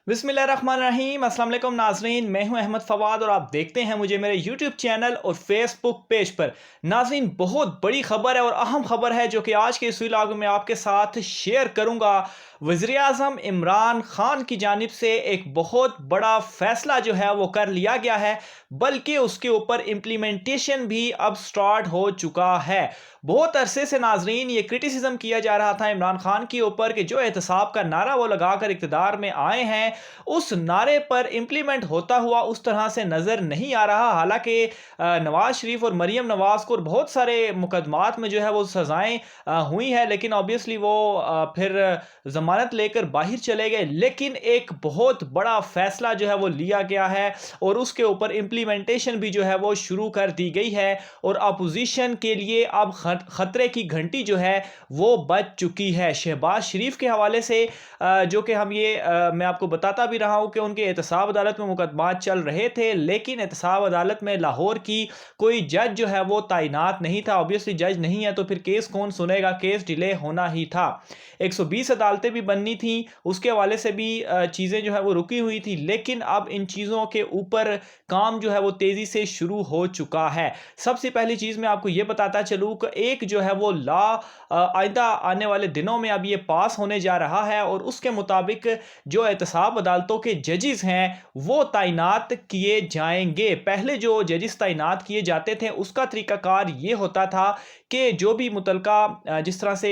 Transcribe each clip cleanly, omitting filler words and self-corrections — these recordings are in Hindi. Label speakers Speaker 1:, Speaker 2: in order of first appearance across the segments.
Speaker 1: बिस्मिल्लाहिर्रहमानिर्रहीम अस्सलाम वालेकुम नाजरीन, मैं हूं अहमद फवाद और आप देखते हैं मुझे मेरे यूट्यूब चैनल और फेसबुक पेज पर। नाजरीन, बहुत बड़ी खबर है और अहम खबर है जो कि आज के इस व्लॉग में आपके साथ शेयर करूंगा। वज़ीर आज़म इमरान खान की जानिब से एक बहुत बड़ा फैसला जो है वो कर लिया गया है, बल्कि उसके ऊपर इम्प्लीमेंटेशन भी अब स्टार्ट हो चुका है। बहुत अरसे से नाजरीन ये क्रिटिसिज्म किया जा रहा था इमरान खान के ऊपर कि जो एहतसाब का नारा वो लगाकर इक़्तिदार में आए हैं, उस नारे पर इम्प्लीमेंट होता हुआ उस तरह से नज़र नहीं आ रहा। हालांकि नवाज शरीफ और मरीम नवाज को बहुत सारे मुकदमात में जो है वो सज़ाएं हुई है, लेकिन ऑब्वियसली वो फिर ज़मानत लेकर बाहर चले गए। लेकिन एक बहुत बड़ा फैसला जो है वो लिया गया है और उसके ऊपर इम्प्लीमेंटेशन भी जो है वो शुरू कर दी गई है और अपोजिशन के लिए अब खतरे की घंटी जो है वो बज चुकी है। शहबाज शरीफ के हवाले से जो कि मैं आपको बताता भी रहा हूं कि उनके एहतसाब अदालत में मुकदमात चल रहे थे, लेकिन एहतसाब अदालत में लाहौर की कोई जज जो है वो तैनात नहीं था। ऑब्वियसली जज नहीं है तो फिर केस कौन सुनेगा, केस डिले होना ही था। 120 अदालतें भी बननी थी, उसके हवाले से भी चीज़ें जो है वो रुकी हुई थी, लेकिन अब इन चीज़ों के ऊपर काम जो है वो तेज़ी से शुरू हो चुका है। सबसे पहली चीज़ मैं आपको ये बताता चलूँ कि एक जो है वो लॉ आइंदा आने वाले दिनों में अब ये पास होने जा रहा है और उसके मुताबिक जो एहतसाब अदालतों के जजेस हैं वो तैनात किए जाएंगे। पहले जो जजेस तैनात किए जाते थे उसका तरीकाकार ये होता था कि जो भी मुतलका जिस तरह से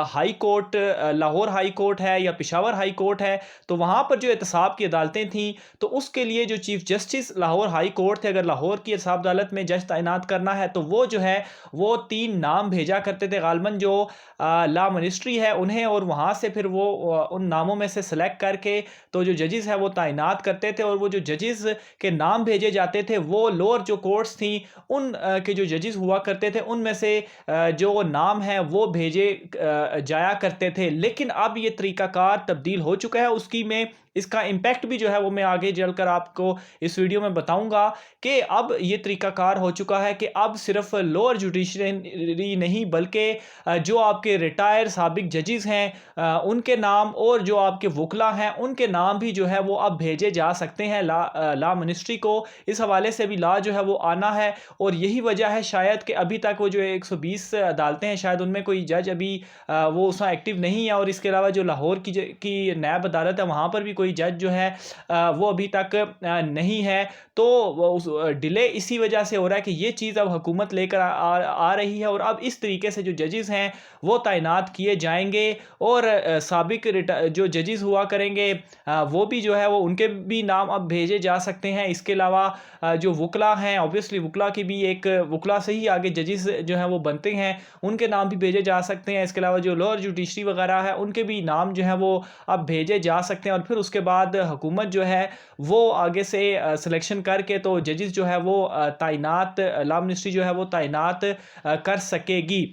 Speaker 1: high court Lahore high court है या पेशावर हाई कोर्ट है, तो वहाँ पर जो एहतसाब की अदालतें थीं तो उसके लिए जो chief justice Lahore high court थे, अगर लाहौर की एहतसाब अदालत में जज तैनात करना है तो वो जो है वो 3 नाम भेजा करते थे गालबन जो लॉ मिनिस्ट्री है उन्हें, और वहाँ से फिर वो उन नामों में से सेलेक्ट करके तो जो जजेस है वो तैनात करते थे। और वो जो जजेस के नाम भेजे जाते थे वो लोअर जो कोर्ट्स थी उन के जो जजेस हुआ करते थे उनमें से जो नाम है वो भेजे जाया करते थे। लेकिन अब ये तरीकाकार तब्दील हो चुका है, उसकी मैं इसका इम्पैक्ट भी जो है वो मैं आगे चलकर आपको इस वीडियो में बताऊंगा कि अब ये तरीकाकार हो चुका है कि अब सिर्फ लोअर जुडिशरी नहीं बल्कि जो आपके रिटायर साबिक जजेस हैं उनके नाम और जो आपके वकला हैं उनके नाम भी जो है वो अब भेजे जा सकते हैं लॉ मिनिस्ट्री को। इस हवाले से भी लॉ जो है वो आना है और यही वजह है शायद कि अभी तक वो जो 120 अदालतें हैं शायद उनमें कोई जज अभी वो उसमें एक्टिव नहीं है, और इसके अलावा जो लाहौर की नैब अदालत है वहाँ पर भी कोई जज जो है वो अभी तक नहीं है। तो डिले इसी वजह से हो रहा है कि ये चीज़ अब हुकूमत लेकर आ रही है और अब इस तरीके से जो जजेस हैं वो तैनात किए जाएंगे और साबिक जो जजेस हुआ करेंगे वो भी जो है वो उनके भी नाम अब भेजे जा सकते हैं। इसके अलावा जो वकला हैं, ऑब्वियसली वकला की भी एक वकला से ही आगे जजेस जो हैं वो बनते हैं, उनके नाम भी भेजे जा सकते हैं। इसके अलावा जो लोअर जुडिशरी वगैरह है उनके भी नाम जो है वो अब भेजे जा सकते हैं और फिर उसके बाद हुकूमत जो है वो आगे से सिलेक्शन करके तो जजेस जो है वो तैनात लॉ मिनिस्ट्री जो है वो तैनात कर सकेगी।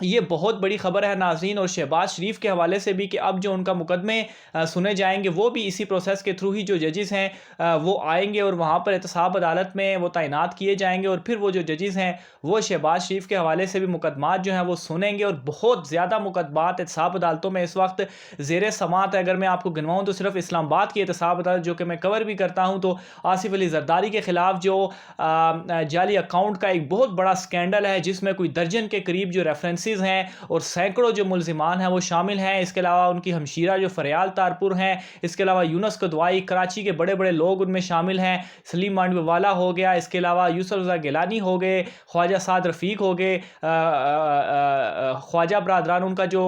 Speaker 1: ये बहुत बड़ी खबर है नाज़रीन, और शहबाज शरीफ के हवाले से भी कि अब जो उनका मुकदमे सुने जाएंगे वो भी इसी प्रोसेस के थ्रू ही जो जजेस हैं वो आएंगे और वहाँ पर एहतसाब अदालत में वो तैनात किए जाएंगे और फिर वो जो जजेस हैं वो शहबाज शरीफ के हवाले से भी मुकदमात जो हैं वो सुनेंगे। और बहुत ज़्यादा मुकदमात एहतसाब अदालतों में इस वक्त ज़ेर समात है। अगर मैं आपको गिनवाऊँ तो सिर्फ इस्लामाबाद की एहतसाब अदालत जो कि मैं कवर भी करता हूँ, तो आसिफ अली जरदारी के ख़िलाफ़ जो जाली अकाउंट का एक बहुत बड़ा स्कैंडल है जिसमें कोई दर्जन के करीब जो रेफरेंस हैं और सैकड़ों जो मुल्जिमान हैं वो शामिल हैं। इसके अलावा उनकी हमशीरा जो फरियाल तारपुर हैं, इसके अलावा यूनुस कदवाई, कराची के बड़े बड़े लोग उनमें शामिल हैं, सलीम मांडवीवाला हो गया, इसके अलावा यूसुफ रज़ा गिलानी हो गए, ख्वाजा साद रफ़ीक हो गए, ख्वाजा बरदरान उनका जो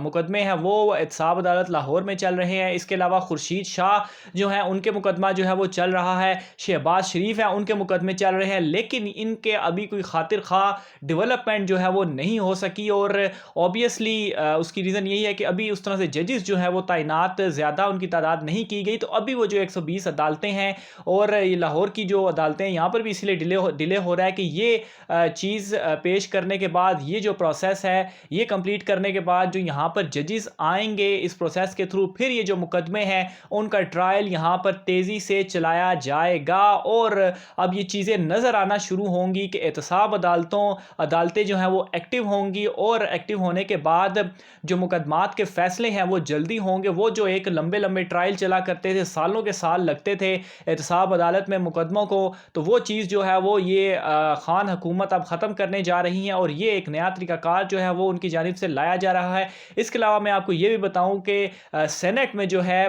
Speaker 1: मुकदमे हैं वो एहतसाब अदालत लाहौर में चल रहे हैं। इसके अलावा खुर्शीद शाह जो हैं उनके मुकदमा जो है वो चल रहा है, शहबाज शरीफ हैं उनके मुकदमे चल रहे हैं, लेकिन इनके अभी कोई खातिर खा डेवलपमेंट जो है वो नहीं हो सकी। और ऑब्वियसली उसकी रीज़न यही है कि अभी उस तरह से जजेस जो है वो तैनात ज़्यादा उनकी तादाद नहीं की गई। तो अभी वो जो 120 अदालतें हैं और ये लाहौर की जो अदालतें हैं यहाँ पर भी इसलिए डिले हो रहा है कि ये चीज़ पेश करने के बाद ये जो प्रोसेस है ये कंप्लीट करने के बाद जो यहाँ पर जजेस आएंगे इस प्रोसेस के थ्रू फिर ये जो मुकदमे हैं उनका ट्रायल यहाँ पर तेज़ी से चलाया जाएगा और अब ये चीज़ें नज़र आना शुरू होंगी कि एहतसाब अदालतें जो हैं वो एक्टिव एक्टिव होंगी और एक्टिव होने के बाद जो मुकदमात के फ़ैसले हैं वो जल्दी होंगे। वो जो एक लंबे लंबे ट्रायल चला करते थे, सालों के साल लगते थे एहतसाब अदालत में मुकदमों को, तो वो चीज़ जो है वो ये खान हुकूमत अब ख़त्म करने जा रही हैं और ये एक नया तरीक़ाकार जो है वो उनकी जानिब से लाया जा रहा है। इसके अलावा मैं आपको ये भी बताऊँ कि सेनेट में जो है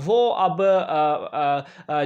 Speaker 1: वो अब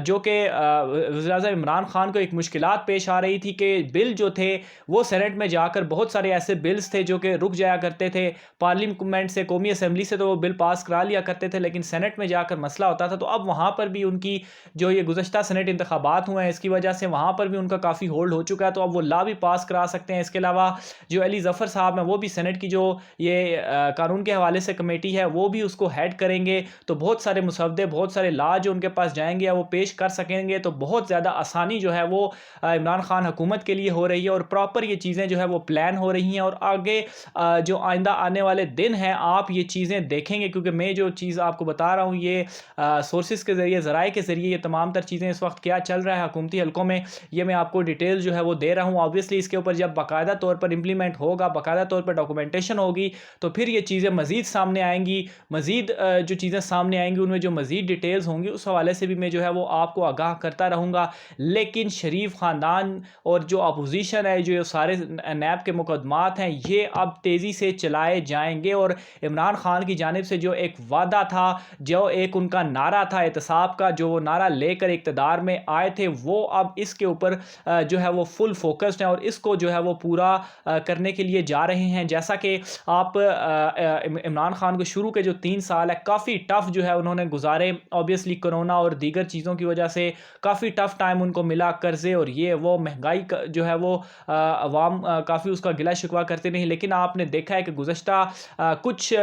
Speaker 1: जो कि वज़ीर-ए-आज़म इमरान खान को एक मुश्किलात पेश आ रही थी कि बिल जो थे वो सेनेट में जाकर बहुत सारे ऐसे बिल्स थे जो कि रुक जाया करते थे। पार्लियामेंट से, कौमी असम्बली से तो वो बिल पास करा लिया करते थे, लेकिन सेनेट में जाकर मसला होता था। तो अब वहाँ पर भी उनकी जो ये गुज़श्ता सेनेट इंतखाबात हुए हैं इसकी वजह से वहाँ पर भी उनका काफ़ी होल्ड हो चुका है, तो अब वो ला भी पास करा सकते हैं। इसके अलावा जो अली ज़फ़र साहब हैं वो भी सेनेट की जो ये कानून के हवाले से कमेटी है वो भी उसको हेड करेंगे। तो बहुत सारे मुसवदे, बहुत सारे ला जो उनके पास जाएंगे या वो पेश कर सकेंगे, तो बहुत ज़्यादा आसानी जो है वो इमरान खान हुकूमत के लिए हो रही है और प्रॉपर ये चीज़ें जो है वो प्लान हो रही हैं। और आगे जो आइंदा आने वाले दिन हैं आप ये चीज़ें देखेंगे, क्योंकि मैं जो चीज़ आपको बता रहा हूँ ये सोर्सेज के ज़रिए, ज़राए के ज़रिए ये तमाम तर चीज़ें इस वक्त क्या चल रहा है हुकूमती हलकों में, ये मैं आपको डिटेल जो है वो दे रहा हूँ। ऑब्वियसली इसके ऊपर जब बाकायदा तौर पर इम्प्लीमेंट होगा, बाकायदा तौर पर डॉक्यूमेंटेशन होगी, तो फिर ये चीज़ें मज़ीद सामने आएंगी। मज़ीद जो चीज़ें सामने आएंगी उनमें जो मज़ीद डिटेल्स होंगी उस हवाले से भी मैं जो है वो आपको आगाह करता रहूँगा। लेकिन शरीफ ख़ानदान और जो अपोजिशन है, जो सारे नैब के मुकदमात हैं, ये अब तेज़ी से चलाए जाएंगे। और इमरान खान की जानिब से जो एक वादा था, जो एक उनका नारा था एहतसाब का, जो वो नारा लेकर इक़्तिदार में आए थे, वो अब इसके ऊपर जो है वो फुल फोकस्ड है और इसको जो है वो पूरा करने के लिए जा रहे हैं। जैसा कि आप इमरान खान को शुरू के जो 3 साल है काफ़ी टफ़ जो है उन्होंने गुजारे, ऑब्वियसली कोरोना और दीगर चीज़ों की वजह से काफ़ी टफ़ टाइम उनको मिला, कर्ज़े और ये वो महंगाई जो है वो अवाम काफ़ी उसका गिला शिकवा करते नहीं। लेकिन आपने देखा है कि गुज़श्ता कुछ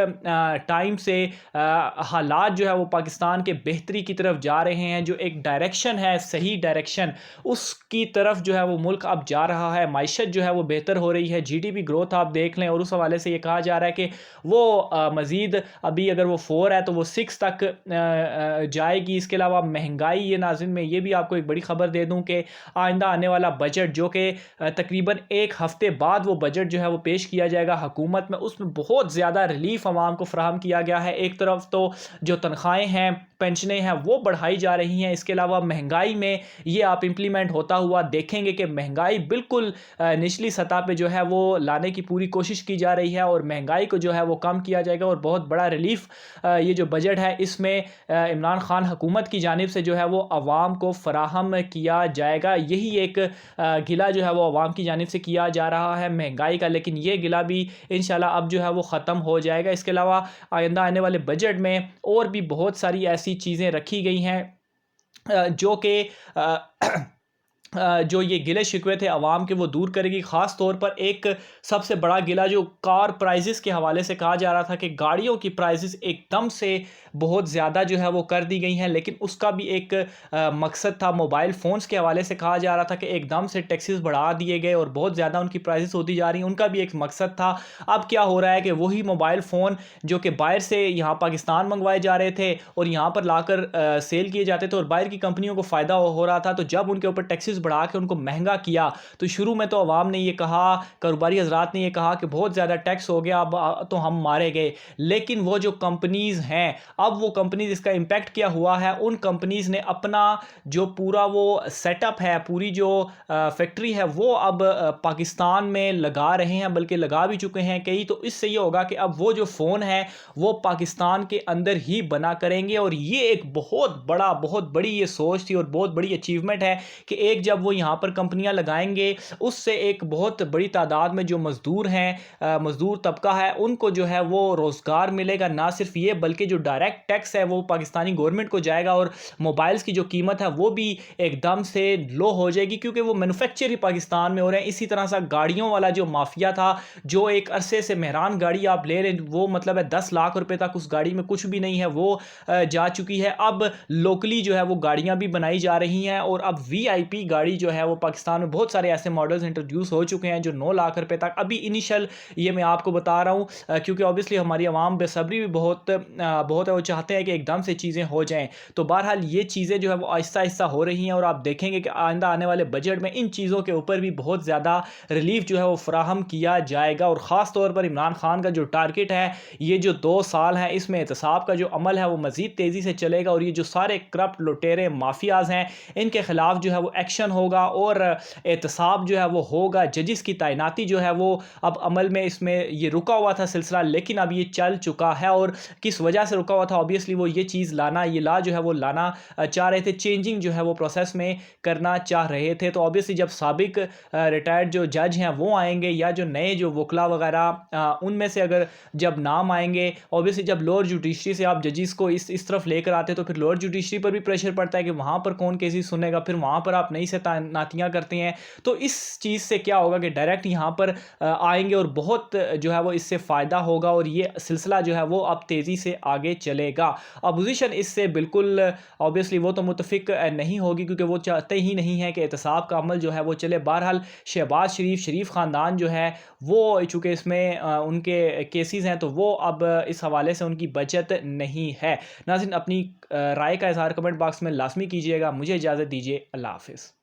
Speaker 1: टाइम से हालात जो है वो पाकिस्तान के बेहतरी की तरफ जा रहे हैं। जो एक डायरेक्शन है, सही डायरेक्शन, उसकी तरफ जो है वो मुल्क अब जा रहा है। माइशत जो है वो बेहतर हो रही है, जीडीपी ग्रोथ आप देख लें, और उस हवाले से ये कहा जा रहा है कि वो मज़ीद अभी अगर वो 4 है तो वो 6 तक जाएगी। इसके अलावा महंगाई, ये नाज़रीन मैं ये भी आपको एक बड़ी ख़बर दे दूं कि आइंदा आने वाला बजट जो कि तकरीबन 1 हफ़्ते बाद वो बजट जो है वो पेश किया जाएगा हुकूमत में, उसमें बहुत ज़्यादा रिलीफ आवाम को फ़राहम किया गया है। एक तरफ तो जो तनख्वाहें हैं, पेंशनें हैं वो बढ़ाई जा रही हैं। इसके अलावा महंगाई में ये आप इम्प्लीमेंट होता हुआ देखेंगे कि महंगाई बिल्कुल निचली सतह पे जो है वो लाने की पूरी कोशिश की जा रही है और महंगाई को जो है वो कम किया जाएगा। और बहुत बड़ा रिलीफ ये जो बजट है इसमें इमरान खान हुकूमत की जानिब से जो है वो अवाम को फराहम किया जाएगा। यही एक गिला जो है वो अवाम की जानिब से किया जा रहा है महंगाई का, लेकिन ये गिला भी इंशाल्लाह अब जो है वो ख़त्म हो जाएगा। इसके अलावा आइंदा आने वाले बजट में और भी बहुत सारी ऐसी चीज़ें रखी गई हैं जो कि जो ये गिले शिकवे थे अवाम के वो दूर करेगी। ख़ास तौर पर एक सबसे बड़ा गिला जो कार प्राइजेस के हवाले से कहा जा रहा था कि गाड़ियों की प्राइजेस एकदम से बहुत ज़्यादा जो है वो कर दी गई हैं, लेकिन उसका भी एक मकसद था। मोबाइल फ़ोन्स के हवाले से कहा जा रहा था कि एकदम से टैक्सेस बढ़ा दिए गए और बहुत ज़्यादा उनकी प्राइजेस होती जा रही हैं, उनका भी एक मकसद था। अब क्या हो रहा है कि वही मोबाइल फ़ोन जो कि बाहर से यहाँ पाकिस्तान मंगवाए जा रहे थे और यहाँ पर लाकर सेल किए जाते थे और बाहर की कंपनियों को फ़ायदा हो रहा था, तो जब उनके ऊपर टैक्सेस बढ़ा के उनको महंगा किया तो शुरू में तो अवाम ने ये कहा, कारोबारी हजरात ने ये कहा कि बहुत ज़्यादा टैक्स हो गया, अब तो हम मारे गए। लेकिन वो जो कंपनीज़ हैं, अब वो कंपनीज़, इसका इम्पैक्ट क्या हुआ है, उन कंपनीज़ ने अपना जो पूरा वो सेटअप है, पूरी जो फैक्ट्री है वो अब पाकिस्तान में लगा रहे हैं, बल्कि लगा भी चुके हैं कई। तो इससे ये होगा कि अब वो जो फ़ोन है वो पाकिस्तान के अंदर ही बना करेंगे। और ये एक बहुत बड़ी ये सोच थी और बहुत बड़ी अचीवमेंट है कि एक जब वो यहाँ पर कंपनियां लगाएंगे उससे एक बहुत बड़ी तादाद में जो मज़दूर हैं, मज़दूर तबका है, उनको जो है वो रोज़गार मिलेगा। ना सिर्फ ये बल्कि जो डायरेक्ट टैक्स है वो पाकिस्तानी गवर्नमेंट को जाएगा और मोबाइल्स की जो कीमत है वो भी एकदम से लो हो जाएगी, क्योंकि वो मैन्युफैक्चर ही पाकिस्तान में हो रहे हैं। इसी तरह से गाड़ियों वाला जो माफिया था, जो एक अरसे से मेहरान गाड़ी आप ले रहे, वो मतलब है 10 लाख रुपए तक उस गाड़ी में कुछ भी नहीं है, वो जा चुकी है। अब लोकली जो है वो गाड़ियां भी बनाई जा रही हैं और अब वीआईपी गाड़ी जो है वो पाकिस्तान में बहुत सारे ऐसे मॉडल्स इंट्रोड्यूस हो चुके हैं जो 9 लाख रुपए तक अभी इनिशियल, ये मैं आपको बता रहा हूँ क्योंकि ऑब्वियसली हमारी आवाम बेसब्री भी बहुत है। वो चाहते हैं कि एकदम से चीज़ें हो जाएँ। तो बहरहाल ये चीज़ें जो है वो आहिस्ता-आहिस्ता हो रही हैं और आप देखेंगे कि आइंदा आने वाले बजट में इन चीज़ों के ऊपर भी बहुत ज़्यादा रिलीफ़ जो है वो फ़राहम किया जाएगा। और ख़ास तौर पर इमरान खान का जो टारगेट है, ये जो 2 साल हैं, इसमें एहतसाब का जो अमल है वो मज़ीद तेज़ी से चलेगा और ये जो सारे करप्ट लुटेरे माफियाज़ हैं, इनके ख़िलाफ़ जो है वो एक्शन होगा और एहतसाब जो है वो होगा। जजिस की तैनाती जो है वो अब अमल में, इसमें ये रुका हुआ था सिलसिला, लेकिन अब ये चल चुका है। और किस वजह से रुका हुआ था, ऑब्वियसली वो ये चीज़ लाना, ये ला जो है वो लाना चाह रहे थे, चेंजिंग जो है वो प्रोसेस में करना चाह रहे थे। तो ऑब्वियसली जब साबिक रिटायर्ड जो जज हैं वो आएंगे या जो नए जो वकला वगैरह उनमें से अगर जब नाम आएंगे, ऑब्वियसली जब लोअर जुडिशरी से आप जजिस को इस तरफ लेकर आते हैं तो फिर लोअर जुडिशरी पर भी प्रेशर पड़ता है कि वहाँ पर कौन केसेस सुनेगा, फिर वहाँ पर आप नई से तैनातियाँ करते हैं। तो इस चीज़ से क्या होगा कि डायरेक्ट यहाँ पर आएंगे और बहुत जो है वो इससे फ़ायदा होगा और ये सिलसिला जो है वो अब तेज़ी से आगे चलेगा। अपोजिशन इससे बिल्कुल ऑब्वियसली वो तो मुतफिक नहीं होगी, क्योंकि वो चाहते ही नहीं है कि एहतसाब का अमल जो है वो चले। बहरहाल शहबाज शरीफ ख़ानदान जो है वो, चूँकि इसमें उनके केसेस हैं, तो वो अब इस हवाले से उनकी बचत नहीं है। नाज़रीन, अपनी राय का इज़हार कमेंट बॉक्स में लाज़मी कीजिएगा। मुझे इजाज़त दीजिए। अल्लाह हाफ़िज़।